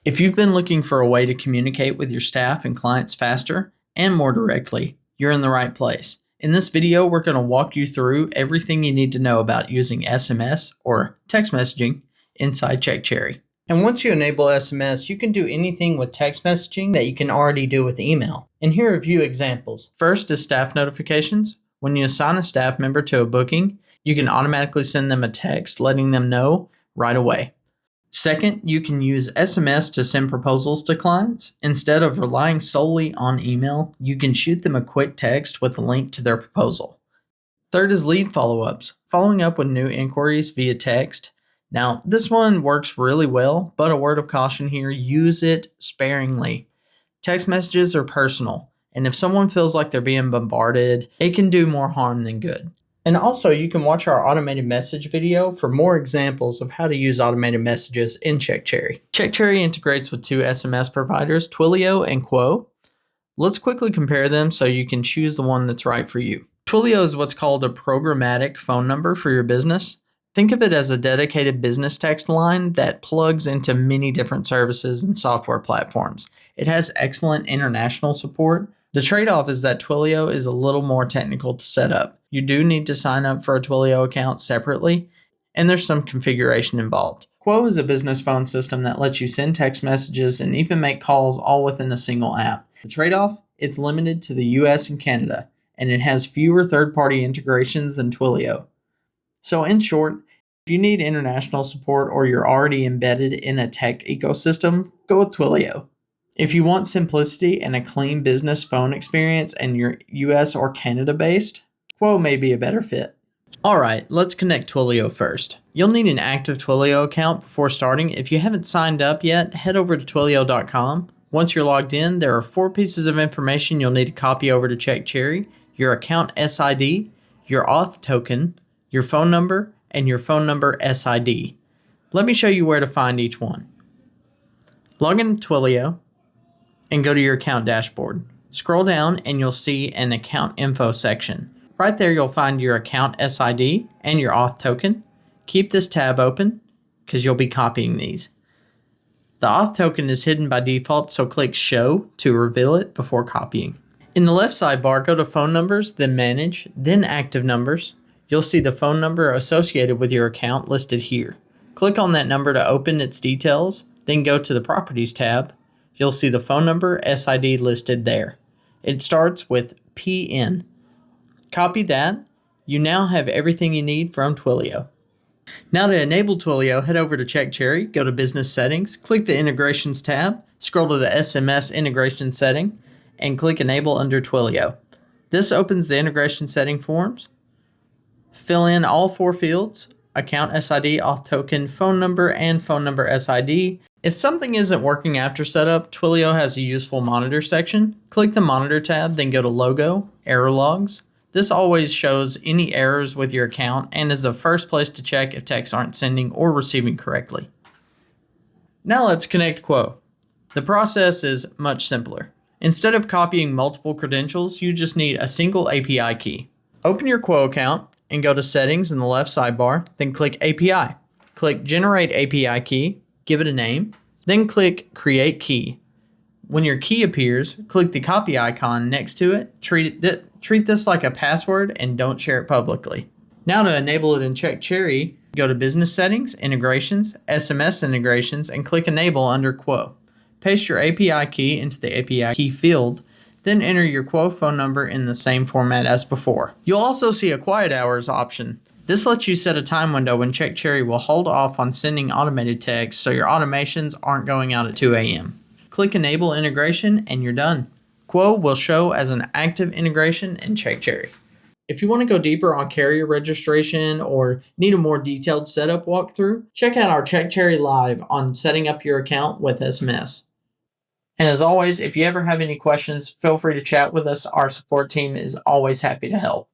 If you've been looking for a way to communicate with your staff and clients faster and more directly, you're in the right place. In this video, we're going to walk you through everything you need to know about using SMS or text messaging inside CheckCherry. And once you enable SMS, you can do anything with text messaging that you can already do with email. And here are a few examples. First is staff notifications. When you assign a staff member to a booking, you can automatically send them a text letting them know right away. Second, you can use SMS to send proposals to clients. Instead of relying solely on email, you can shoot them a quick text with a link to their proposal. Third is lead follow-ups, following up with new inquiries via text. Now, this one works really well, but a word of caution here, use it sparingly. Text messages are personal, and if someone feels like they're being bombarded, it can do more harm than good. And also, you can watch our automated message video for more examples of how to use automated messages in CheckCherry. CheckCherry integrates with two SMS providers, Twilio and Quo. Let's quickly compare them so you can choose the one that's right for you. Twilio is what's called a programmatic phone number for your business. Think of it as a dedicated business text line that plugs into many different services and software platforms. It has excellent international support. The trade-off is that Twilio is a little more technical to set up. You do need to sign up for a Twilio account separately, and there's some configuration involved. Quo is a business phone system that lets you send text messages and even make calls all within a single app. The trade-off? It's limited to the US and Canada, and it has fewer third-party integrations than Twilio. So in short, if you need international support or you're already embedded in a tech ecosystem, go with Twilio. If you want simplicity and a clean business phone experience and you're US or Canada based, Quo may be a better fit. Alright, let's connect Twilio first. You'll need an active Twilio account before starting. If you haven't signed up yet, head over to twilio.com. Once you're logged in, there are 4 pieces of information you'll need to copy over to CheckCherry: your account SID, your auth token, your phone number, and your phone number SID. Let me show you where to find each one. Log into Twilio and go to your account dashboard. Scroll down and you'll see an account info section. Right there you'll find your account SID and your auth token. Keep this tab open because you'll be copying these. The auth token is hidden by default, so click Show to reveal it before copying. In the left sidebar, go to Phone Numbers, then Manage, then Active Numbers. You'll see the phone number associated with your account listed here. Click on that number to open its details, then go to the Properties tab. You'll see the phone number SID listed there. It starts with PN. Copy that. You now have everything you need from Twilio. Now to enable Twilio, head over to CheckCherry, go to Business Settings, click the Integrations tab, scroll to the SMS integration setting, and click Enable under Twilio. This opens the integration setting forms. Fill in all 4 fields: account SID, auth token, phone number, and phone number SID. If something isn't working after setup, Twilio has a useful monitor section. Click the Monitor tab, then go to Logo, Error Logs. This always shows any errors with your account and is the first place to check if texts aren't sending or receiving correctly. Now let's connect Quo. The process is much simpler. Instead of copying multiple credentials, you just need a single API key. Open your Quo account and go to Settings in the left sidebar, then click API. Click Generate API Key, give it a name, then click Create Key. When your key appears, click the copy icon next to it. Treat this like a password and don't share it publicly. Now to enable it in CheckCherry, go to Business Settings, Integrations, SMS Integrations, and click Enable under Quo. Paste your API key into the API key field, then enter your Quo phone number in the same format as before. You'll also see a quiet hours option. This lets you set a time window when CheckCherry will hold off on sending automated texts so your automations aren't going out at 2 a.m. Click Enable Integration and you're done. Quo will show as an active integration in CheckCherry. If you want to go deeper on carrier registration or need a more detailed setup walkthrough, check out our CheckCherry Live on setting up your account with SMS. And as always, if you ever have any questions, feel free to chat with us. Our support team is always happy to help.